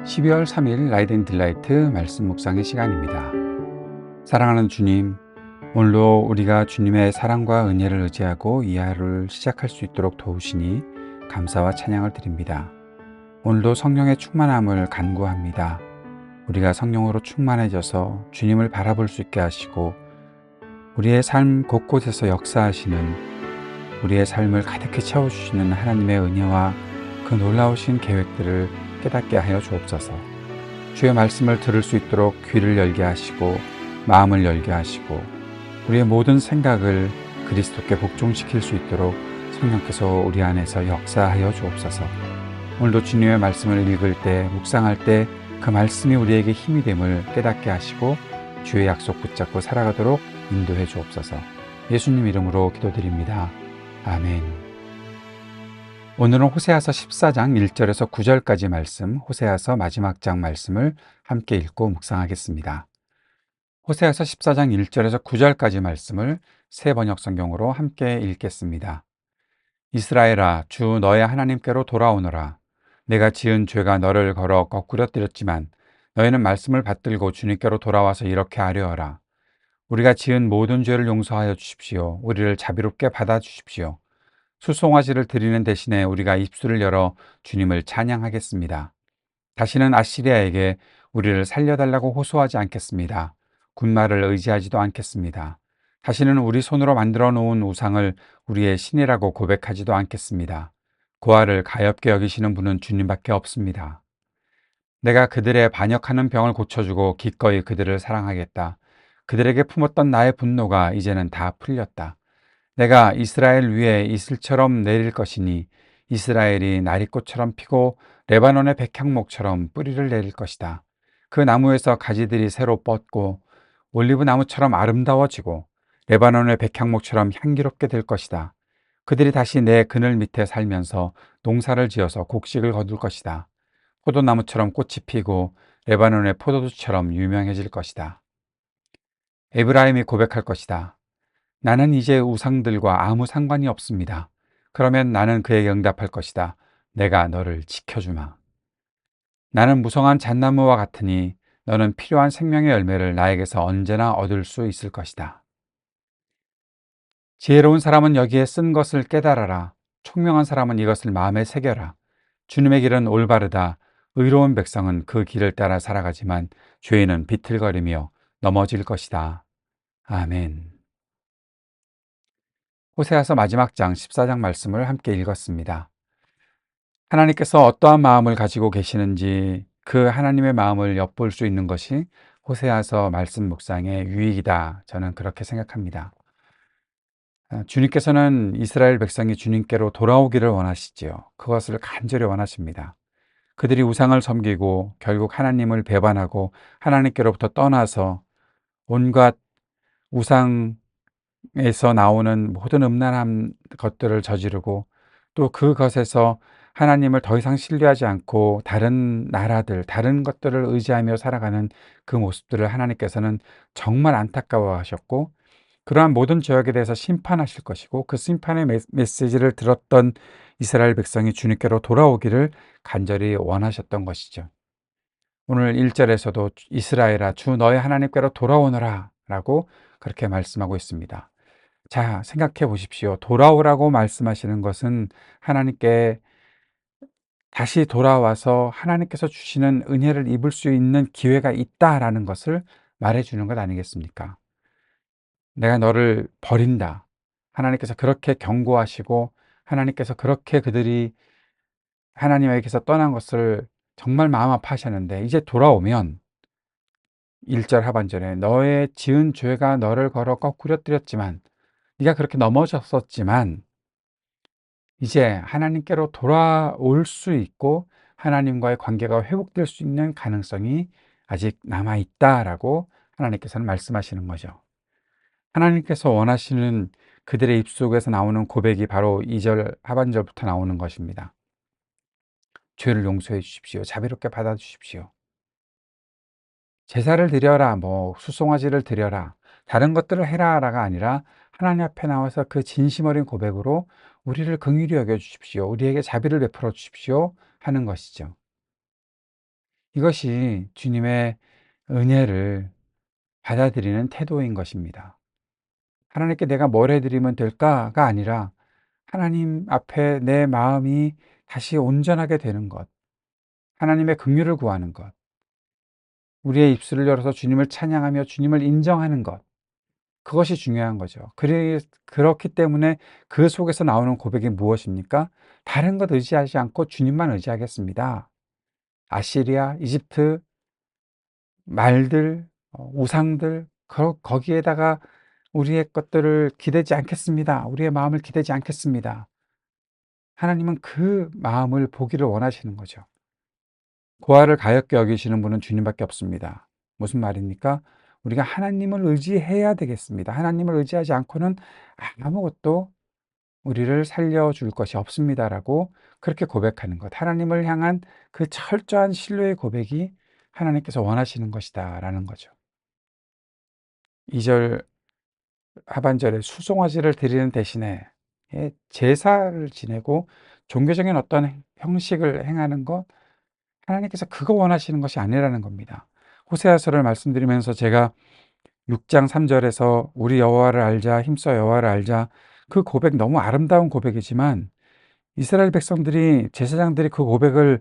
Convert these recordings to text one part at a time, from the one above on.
12월 3일 라이드 앤 딜라이트 말씀 묵상의 시간입니다. 사랑하는 주님, 오늘도 우리가 주님의 사랑과 은혜를 의지하고 이 하루를 시작할 수 있도록 도우시니 감사와 찬양을 드립니다. 오늘도 성령의 충만함을 간구합니다. 우리가 성령으로 충만해져서 주님을 바라볼 수 있게 하시고 우리의 삶 곳곳에서 역사하시는, 우리의 삶을 가득히 채워주시는 하나님의 은혜와 그 놀라우신 계획들을 깨닫게 하여 주옵소서. 주의 말씀을 들을 수 있도록 귀를 열게 하시고 마음을 열게 하시고 우리의 모든 생각을 그리스도께 복종시킬 수 있도록 성령께서 우리 안에서 역사하여 주옵소서. 오늘도 주님의 말씀을 읽을 때, 묵상할 때 그 말씀이 우리에게 힘이 됨을 깨닫게 하시고 주의 약속 붙잡고 살아가도록 인도해 주옵소서. 예수님 이름으로 기도드립니다. 아멘. 오늘은 호세아서 14장 1절에서 9절까지 말씀, 호세아서 마지막 장 말씀을 함께 읽고 묵상하겠습니다. 호세아서 14장 1절에서 9절까지 말씀을 새 번역 성경으로 함께 읽겠습니다. 이스라엘아, 주 너의 하나님께로 돌아오너라. 내가 지은 죄가 너를 걸어 거꾸러뜨렸지만 너희는 말씀을 받들고 주님께로 돌아와서 이렇게 아뢰어라. 우리가 지은 모든 죄를 용서하여 주십시오. 우리를 자비롭게 받아주십시오. 수송아지를 드리는 대신에 우리가 입술을 열어 주님을 찬양하겠습니다. 다시는 아시리아에게 우리를 살려달라고 호소하지 않겠습니다. 군말을 의지하지도 않겠습니다. 다시는 우리 손으로 만들어 놓은 우상을 우리의 신이라고 고백하지도 않겠습니다. 고아를 가엾게 여기시는 분은 주님밖에 없습니다. 내가 그들의 반역하는 병을 고쳐주고 기꺼이 그들을 사랑하겠다. 그들에게 품었던 나의 분노가 이제는 다 풀렸다. 내가 이스라엘 위에 이슬처럼 내릴 것이니 이스라엘이 나리꽃처럼 피고 레바논의 백향목처럼 뿌리를 내릴 것이다. 그 나무에서 가지들이 새로 뻗고 올리브 나무처럼 아름다워지고 레바논의 백향목처럼 향기롭게 될 것이다. 그들이 다시 내 그늘 밑에 살면서 농사를 지어서 곡식을 거둘 것이다. 포도나무처럼 꽃이 피고 레바논의 포도주처럼 유명해질 것이다. 에브라임이 고백할 것이다. 나는 이제 우상들과 아무 상관이 없습니다. 그러면 나는 그에게 응답할 것이다. 내가 너를 지켜주마. 나는 무성한 잣나무와 같으니 너는 필요한 생명의 열매를 나에게서 언제나 얻을 수 있을 것이다. 지혜로운 사람은 여기에 쓴 것을 깨달아라. 총명한 사람은 이것을 마음에 새겨라. 주님의 길은 올바르다. 의로운 백성은 그 길을 따라 살아가지만 죄인은 비틀거리며 넘어질 것이다. 아멘. 호세아서 마지막 장 14장 말씀을 함께 읽었습니다. 하나님께서 어떠한 마음을 가지고 계시는지 그 하나님의 마음을 엿볼 수 있는 것이 호세아서 말씀 묵상의 유익이다. 저는 그렇게 생각합니다. 주님께서는 이스라엘 백성이 주님께로 돌아오기를 원하시지요. 그것을 간절히 원하십니다. 그들이 우상을 섬기고 결국 하나님을 배반하고 하나님께로부터 떠나서 온갖 우상에서 나오는 모든 음란한 것들을 저지르고 또 그것에서 하나님을 더 이상 신뢰하지 않고 다른 나라들, 다른 것들을 의지하며 살아가는 그 모습들을 하나님께서는 정말 안타까워하셨고 그러한 모든 죄악에 대해서 심판하실 것이고 그 심판의 메시지를 들었던 이스라엘 백성이 주님께로 돌아오기를 간절히 원하셨던 것이죠. 오늘 1절에서도 이스라엘아 주 너의 하나님께로 돌아오너라 라고 그렇게 말씀하고 있습니다. 자, 생각해 보십시오. 돌아오라고 말씀하시는 것은 하나님께 다시 돌아와서 하나님께서 주시는 은혜를 입을 수 있는 기회가 있다라는 것을 말해주는 것 아니겠습니까? 내가 너를 버린다. 하나님께서 그렇게 경고하시고 하나님께서 그렇게 그들이 하나님에게서 떠난 것을 정말 마음 아파하셨는데 이제 돌아오면 1절 하반절에 너의 지은 죄가 너를 걸어 거꾸러뜨렸지만 네가 그렇게 넘어졌었지만 이제 하나님께로 돌아올 수 있고 하나님과의 관계가 회복될 수 있는 가능성이 아직 남아있다라고 하나님께서는 말씀하시는 거죠. 하나님께서 원하시는 그들의 입속에서 나오는 고백이 바로 2절 하반절부터 나오는 것입니다. 죄를 용서해 주십시오. 자비롭게 받아주십시오. 제사를 드려라, 수송아지를 드려라, 다른 것들을 해라가 아니라 하나님 앞에 나와서 그 진심 어린 고백으로 우리를 긍휼히 여겨 주십시오. 우리에게 자비를 베풀어 주십시오 하는 것이죠. 이것이 주님의 은혜를 받아들이는 태도인 것입니다. 하나님께 내가 뭘 해드리면 될까가 아니라 하나님 앞에 내 마음이 다시 온전하게 되는 것, 하나님의 긍휼을 구하는 것, 우리의 입술을 열어서 주님을 찬양하며 주님을 인정하는 것, 그것이 중요한 거죠. 그렇기 때문에 그 속에서 나오는 고백이 무엇입니까? 다른 것 의지하지 않고 주님만 의지하겠습니다. 아시리아, 이집트, 말들, 우상들, 거기에다가 우리의 것들을 기대지 않겠습니다. 우리의 마음을 기대지 않겠습니다. 하나님은 그 마음을 보기를 원하시는 거죠. 고아를 가엾게 여기시는 분은 주님밖에 없습니다. 무슨 말입니까? 우리가 하나님을 의지해야 되겠습니다. 하나님을 의지하지 않고는 아무것도 우리를 살려줄 것이 없습니다라고 그렇게 고백하는 것. 하나님을 향한 그 철저한 신뢰의 고백이 하나님께서 원하시는 것이다라는 거죠. 2절 하반절에 수송아지를 드리는 대신에 제사를 지내고 종교적인 어떤 형식을 행하는 것, 하나님께서 그거 원하시는 것이 아니라는 겁니다. 호세아서를 말씀드리면서 제가 6장 3절에서 우리 여호와를 알자, 힘써 여호와를 알자, 그 고백 너무 아름다운 고백이지만 이스라엘 백성들이, 제사장들이 그 고백을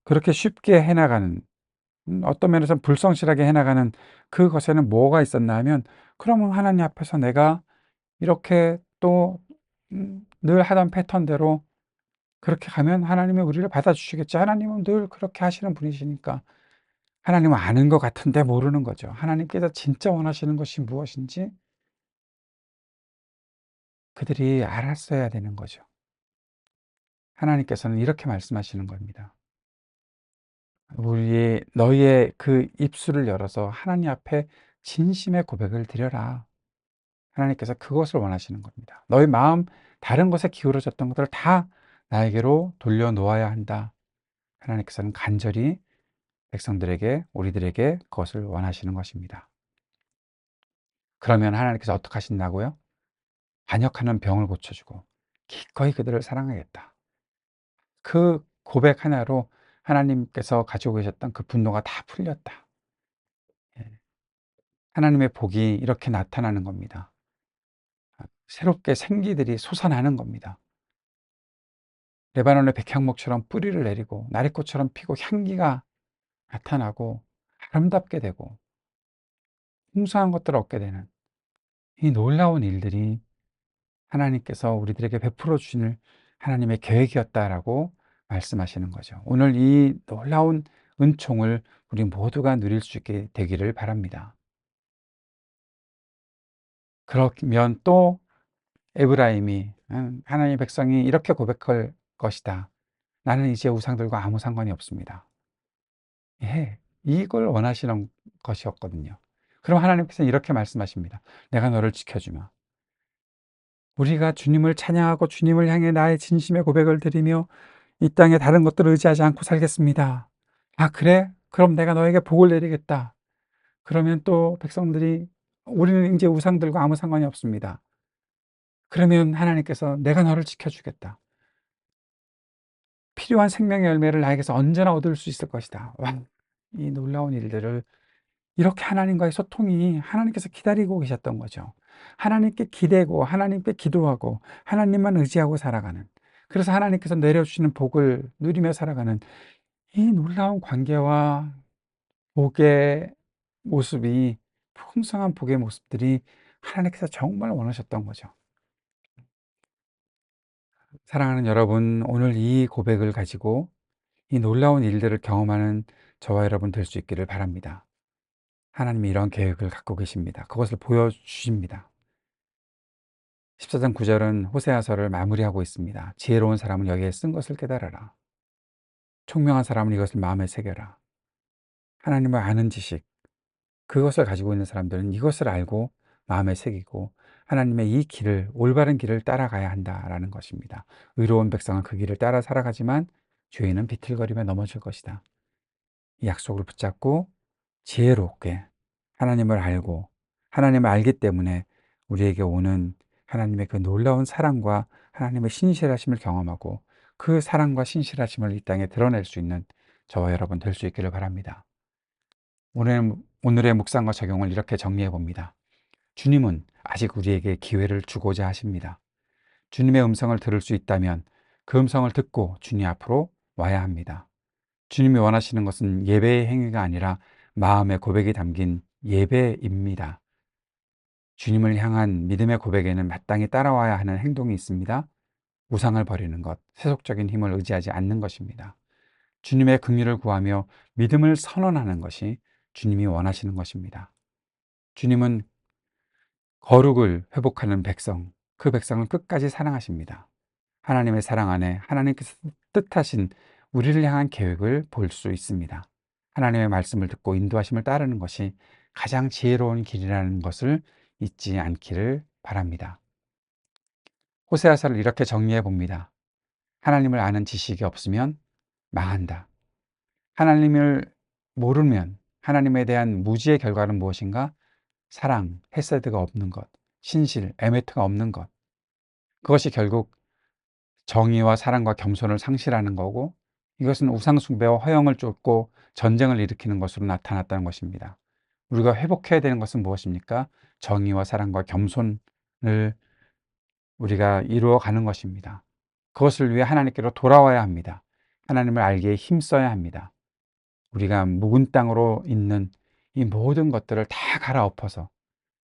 그렇게 쉽게 해나가는, 어떤 면에서는 불성실하게 해나가는 그것에는 뭐가 있었나 하면, 그러면 하나님 앞에서 내가 이렇게 또 늘 하던 패턴대로 그렇게 가면 하나님이 우리를 받아주시겠지. 하나님은 늘 그렇게 하시는 분이시니까. 하나님은 아는 것 같은데 모르는 거죠. 하나님께서 진짜 원하시는 것이 무엇인지 그들이 알았어야 되는 거죠. 하나님께서는 이렇게 말씀하시는 겁니다. 너희의 그 입술을 열어서 하나님 앞에 진심의 고백을 드려라. 하나님께서 그것을 원하시는 겁니다. 너희 마음 다른 것에 기울어졌던 것들을 다 나에게로 돌려놓아야 한다. 하나님께서는 간절히 백성들에게, 우리들에게 그것을 원하시는 것입니다. 그러면 하나님께서 어떻게 하신다고요? 반역하는 병을 고쳐주고 기꺼이 그들을 사랑하겠다. 그 고백 하나로 하나님께서 가지고 계셨던 그 분노가 다 풀렸다. 예. 하나님의 복이 이렇게 나타나는 겁니다. 새롭게 생기들이 솟아나는 겁니다. 레바논의 백향목처럼 뿌리를 내리고 나리꽃처럼 피고 향기가 나타나고 아름답게 되고 풍성한 것들을 얻게 되는 이 놀라운 일들이 하나님께서 우리들에게 베풀어 주실 하나님의 계획이었다라고 말씀하시는 거죠. 오늘 이 놀라운 은총을 우리 모두가 누릴 수 있게 되기를 바랍니다. 그러면 또 에브라임이, 하나님의 백성이 이렇게 고백할 것이다. 나는 이제 우상들과 아무 상관이 없습니다. 예, 이걸 원하시는 것이었거든요. 그럼 하나님께서는 이렇게 말씀하십니다. 내가 너를 지켜주마. 우리가 주님을 찬양하고 주님을 향해 나의 진심의 고백을 드리며 이 땅에 다른 것들을 의지하지 않고 살겠습니다. 아, 그래? 그럼 내가 너에게 복을 내리겠다. 그러면 또 백성들이 우리는 이제 우상들과 아무 상관이 없습니다. 그러면 하나님께서 내가 너를 지켜주겠다. 필요한 생명의 열매를 나에게서 언제나 얻을 수 있을 것이다. 와, 이 놀라운 일들을 이렇게 하나님과의 소통이 하나님께서 기다리고 계셨던 거죠. 하나님께 기대고 하나님께 기도하고 하나님만 의지하고 살아가는, 그래서 하나님께서 내려주시는 복을 누리며 살아가는 이 놀라운 관계와 복의 모습이, 풍성한 복의 모습들이 하나님께서 정말 원하셨던 거죠. 사랑하는 여러분, 오늘 이 고백을 가지고 이 놀라운 일들을 경험하는 저와 여러분 될 수 있기를 바랍니다. 하나님이 이런 계획을 갖고 계십니다. 그것을 보여주십니다. 14장 9절은 호세아서를 마무리하고 있습니다. 지혜로운 사람은 여기에 쓴 것을 깨달아라. 총명한 사람은 이것을 마음에 새겨라. 하나님을 아는 지식, 그것을 가지고 있는 사람들은 이것을 알고 마음에 새기고 하나님의 이 길을, 올바른 길을 따라가야 한다라는 것입니다. 의로운 백성은 그 길을 따라 살아가지만 죄인은 비틀거리며 넘어질 것이다. 이 약속을 붙잡고 지혜롭게 하나님을 알고 하나님을 알기 때문에 우리에게 오는 하나님의 그 놀라운 사랑과 하나님의 신실하심을 경험하고 그 사랑과 신실하심을 이 땅에 드러낼 수 있는 저와 여러분 될 수 있기를 바랍니다. 오늘의 묵상과 적용을 이렇게 정리해 봅니다. 주님은 아직 우리에게 기회를 주고자 하십니다. 주님의 음성을 들을 수 있다면 그 음성을 듣고 주님 앞으로 와야 합니다. 주님이 원하시는 것은 예배의 행위가 아니라 마음의 고백이 담긴 예배입니다. 주님을 향한 믿음의 고백에는 마땅히 따라와야 하는 행동이 있습니다. 우상을 버리는 것, 세속적인 힘을 의지하지 않는 것입니다. 주님의 긍휼을 구하며 믿음을 선언하는 것이 주님이 원하시는 것입니다. 주님은 거룩을 회복하는 백성, 그 백성을 끝까지 사랑하십니다. 하나님의 사랑 안에 하나님께서 뜻하신 우리를 향한 계획을 볼 수 있습니다. 하나님의 말씀을 듣고 인도하심을 따르는 것이 가장 지혜로운 길이라는 것을 잊지 않기를 바랍니다. 호세아서를 이렇게 정리해 봅니다. 하나님을 아는 지식이 없으면 망한다. 하나님을 모르면 하나님에 대한 무지의 결과는 무엇인가? 사랑, 헤세드가 없는 것, 신실, 에메트가 없는 것. 그것이 결국 정의와 사랑과 겸손을 상실하는 거고, 이것은 우상숭배와 허영을 쫓고 전쟁을 일으키는 것으로 나타났다는 것입니다. 우리가 회복해야 되는 것은 무엇입니까? 정의와 사랑과 겸손을 우리가 이루어가는 것입니다. 그것을 위해 하나님께로 돌아와야 합니다. 하나님을 알기에 힘써야 합니다. 우리가 묵은 땅으로 있는 이 모든 것들을 다 갈아엎어서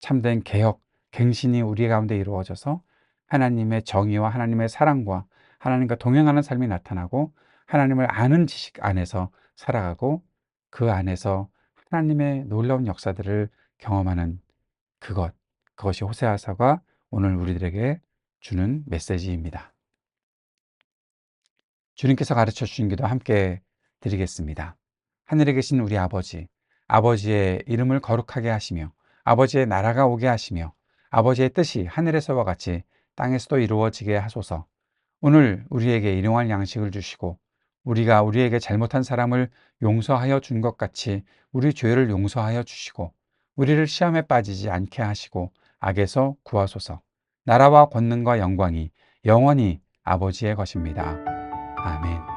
참된 개혁, 갱신이 우리 가운데 이루어져서 하나님의 정의와 하나님의 사랑과 하나님과 동행하는 삶이 나타나고 하나님을 아는 지식 안에서 살아가고 그 안에서 하나님의 놀라운 역사들을 경험하는 그것이 호세아서가 오늘 우리들에게 주는 메시지입니다. 주님께서 가르쳐 주신 기도 함께 드리겠습니다. 하늘에 계신 우리 아버지, 아버지의 이름을 거룩하게 하시며 아버지의 나라가 오게 하시며 아버지의 뜻이 하늘에서와 같이 땅에서도 이루어지게 하소서. 오늘 우리에게 일용할 양식을 주시고 우리가 우리에게 잘못한 사람을 용서하여 준 것 같이 우리 죄를 용서하여 주시고 우리를 시험에 빠지지 않게 하시고 악에서 구하소서. 나라와 권능과 영광이 영원히 아버지의 것입니다. 아멘.